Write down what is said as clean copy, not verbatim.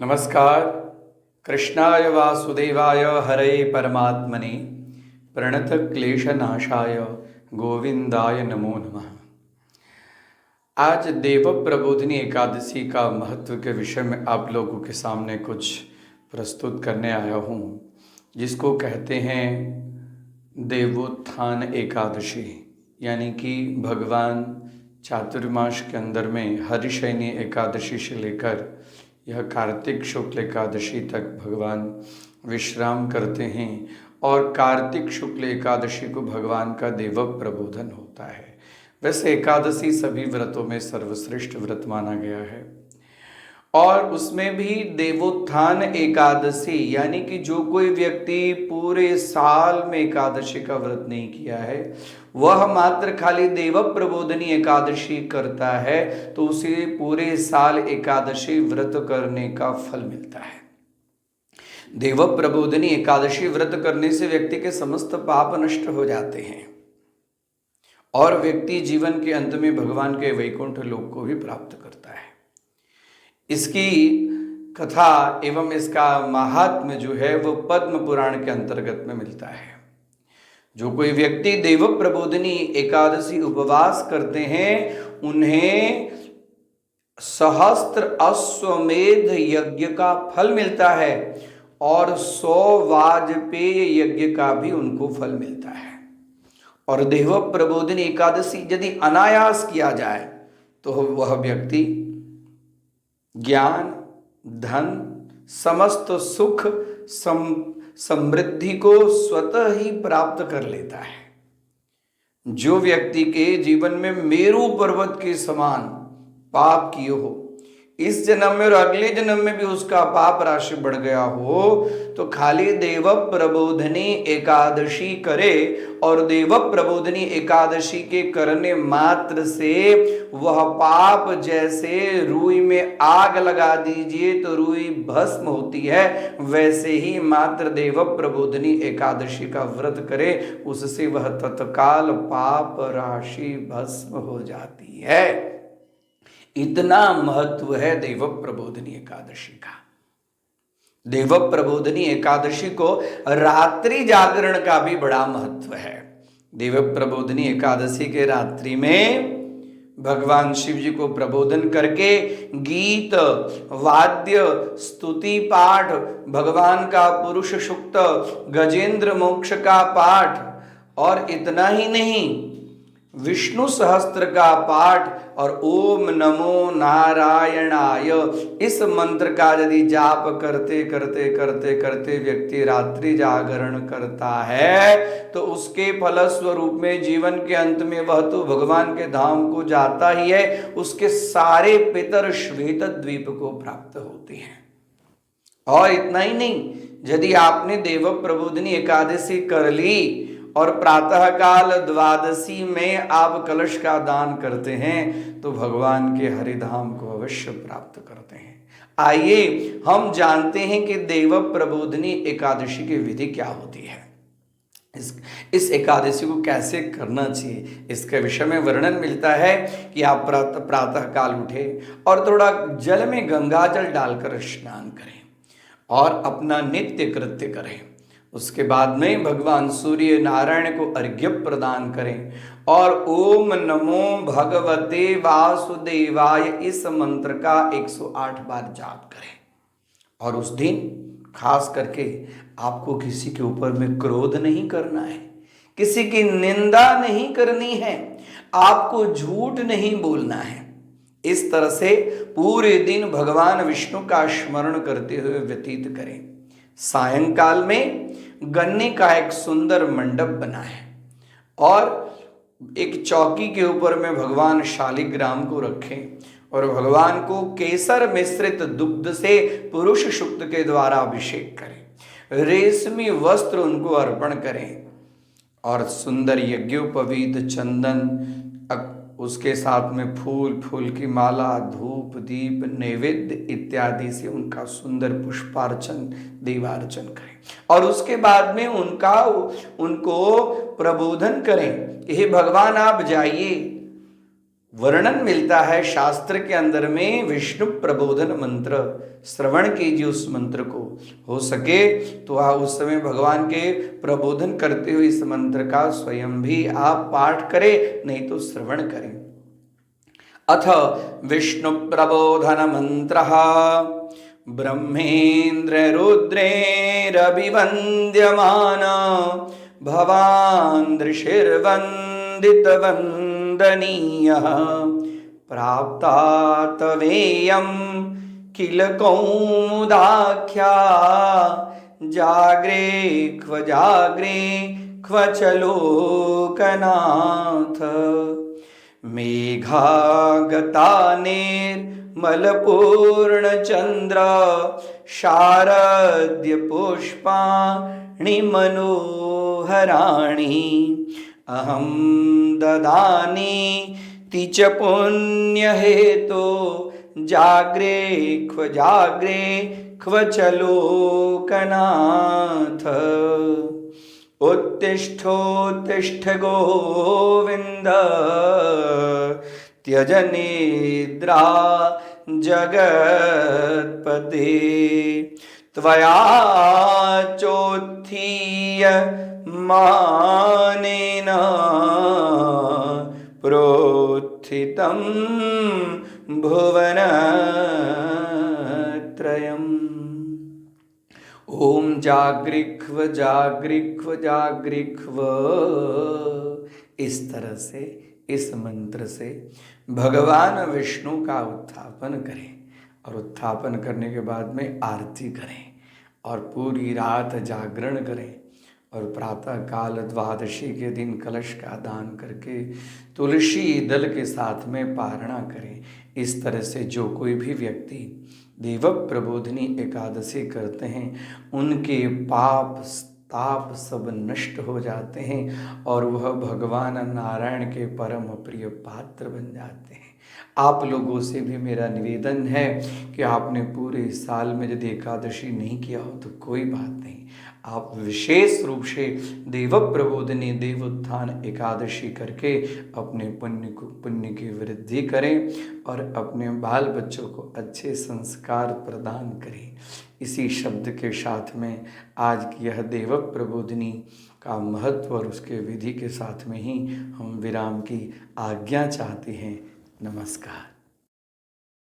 नमस्कार। कृष्णाय वासुदेवाय हरये परमात्मने प्रणतक्लेशनाशाय गोविंदाय नमो नमः। आज देव प्रबोधिनी एकादशी का महत्व के विषय में आप लोगों के सामने कुछ प्रस्तुत करने आया हूँ, जिसको कहते हैं देवोत्थान एकादशी। यानी कि भगवान चातुर्मास के अंदर में हरिशयनी एकादशी से लेकर यह कार्तिक शुक्ल एकादशी तक भगवान विश्राम करते हैं और कार्तिक शुक्ल एकादशी को भगवान का देव प्रबोधन होता है। वैसे एकादशी सभी व्रतों में सर्वश्रेष्ठ व्रत माना गया है और उसमें भी देवोत्थान एकादशी यानी कि जो कोई व्यक्ति पूरे साल में एकादशी का व्रत नहीं किया है, वह मात्र खाली देव प्रबोधनी एकादशी करता है तो उसे पूरे साल एकादशी व्रत करने का फल मिलता है। देव प्रबोधनी एकादशी व्रत करने से व्यक्ति के समस्त पाप नष्ट हो जाते हैं और व्यक्ति जीवन के अंत में भगवान के वैकुंठ लोक को भी प्राप्त करता है। इसकी कथा एवं इसका महात्म्य जो है वो पद्म पुराण के अंतर्गत में मिलता है। जो कोई व्यक्ति देव प्रबोधिनी एकादशी उपवास करते हैं, उन्हें सहस्त्र अश्वमेध यज्ञ का फल मिलता है और 100 वाजपेय यज्ञ का भी उनको फल मिलता है। और देव प्रबोधिनी एकादशी यदि अनायास किया जाए तो वह व्यक्ति ज्ञान, धन, समस्त सुख, समृद्धि को स्वतः ही प्राप्त कर लेता है। जो व्यक्ति के जीवन में मेरू पर्वत के समान पाप किए हो, इस जन्म में और अगले जन्म में भी उसका पाप राशि बढ़ गया हो, तो खाली देव प्रबोधनी एकादशी करे और देव प्रबोधनी एकादशी के करने मात्र से वह पाप जैसे रुई में आग लगा दीजिए तो रुई भस्म होती है, वैसे ही मात्र देव प्रबोधनी एकादशी का व्रत करे, उससे वह तत्काल पाप राशि भस्म हो जाती है। इतना महत्व है देव प्रबोधनी एकादशी का। देव प्रबोधनी एकादशी को रात्रि जागरण का भी बड़ा महत्व है। देव प्रबोधनी एकादशी के रात्रि में भगवान शिव जी को प्रबोधन करके गीत, वाद्य, स्तुति पाठ, भगवान का पुरुष सूक्त, गजेंद्र मोक्ष का पाठ और इतना ही नहीं, विष्णु सहस्त्र का पाठ और ओम नमो नारायणाय इस मंत्र का यदि जाप करते करते करते करते व्यक्ति रात्रि जागरण करता है तो उसके फलस्वरूप में जीवन के अंत में वह तो भगवान के धाम को जाता ही है, उसके सारे पितर श्वेत द्वीप को प्राप्त होते हैं। और इतना ही नहीं, यदि आपने देव प्रबोधनी एकादशी कर ली और प्रातः काल द्वादशी में आप कलश का दान करते हैं तो भगवान के हरिधाम को अवश्य प्राप्त करते हैं। आइए हम जानते हैं कि देव प्रबोधनी एकादशी की विधि क्या होती है, इस एकादशी को कैसे करना चाहिए, इसके विषय में वर्णन मिलता है कि आप प्रातः काल उठे और थोड़ा जल में गंगा जल डालकर स्नान करें और अपना नित्य कृत्य करें। उसके बाद में भगवान सूर्य नारायण को अर्घ्य प्रदान करें और ओम नमो भगवते वासुदेवाय इस मंत्र का 108 बार जाप करें। और उस दिन खास करके आपको किसी के ऊपर में क्रोध नहीं करना है, किसी की निंदा नहीं करनी है, आपको झूठ नहीं बोलना है। इस तरह से पूरे दिन भगवान विष्णु का स्मरण करते हुए व्यतीत करें। सायंकाल में गन्ने का एक सुंदर मंडप बना है और एक चौकी के ऊपर में भगवान शालिग्राम को रखें और भगवान को केसर मिश्रित दुग्ध से पुरुष सूक्त के द्वारा अभिषेक करें, रेशमी वस्त्र उनको अर्पण करें और सुंदर यज्ञोपवीत चंदन, उसके साथ में फूल की माला, धूप, दीप, नैवेद्य इत्यादि से उनका सुंदर पुष्पार्चन, दीवार्चन करें और उसके बाद में उनको प्रबोधन करें कि हे भगवान आप जाइए, वर्णन मिलता है शास्त्र के अंदर में विष्णु प्रबोधन मंत्र श्रवण कीजिए उस मंत्र को। हो सके तो आप उस समय भगवान के प्रबोधन करते हुए इस मंत्र का स्वयं भी आप पाठ करें, नहीं तो श्रवण करें। अथ विष्णु प्रबोधन मंत्र ब्रह्मेन्द्र रुद्रेरभिवन्द्यमान भवान् ऋषिर्वन्दितवन्दनीयः प्राप्ता तवेयं किल कौमुदाख्या जाग्रे क्व च लोकनाथ मेघागतानिर्मलपूर्णचन्द्र शारद्य पुष्पाणि मनोहराणि अहं ददामि ति च पुण्यहेतो जाग्रे क्व च लोकनाथ उत्तिष्ठोत्तिष्ठ गोविन्द त्यज निद्रा जगत्पते त्वया चोत्थीय मानेन प्रोत्थितं भुवनत्रयम्। ओम जागृक्व जागृक्व जागृक्व, इस तरह से इस मंत्र से भगवान विष्णु का उत्थापन करें और उत्थापन करने के बाद में आरती करें और पूरी रात जागरण करें और प्रातः काल द्वादशी के दिन कलश का दान करके तुलसी दल के साथ में पारणा करें। इस तरह से जो कोई भी व्यक्ति देव प्रबोधिनी एकादशी करते हैं उनके पाप ताप सब नष्ट हो जाते हैं और वह भगवान नारायण के परम प्रिय पात्र बन जाते हैं। आप लोगों से भी मेरा निवेदन है कि आपने पूरे साल में यदि एकादशी नहीं किया हो तो कोई बात नहीं, आप विशेष रूप से देव प्रबोधिनी देवोत्थान एकादशी करके अपने पुण्य की वृद्धि करें और अपने बाल बच्चों को अच्छे संस्कार प्रदान करें। इसी शब्द के साथ में आज की यह देव प्रबोधिनी का महत्व और उसके विधि के साथ में ही हम विराम की आज्ञा चाहते हैं। नमस्कार।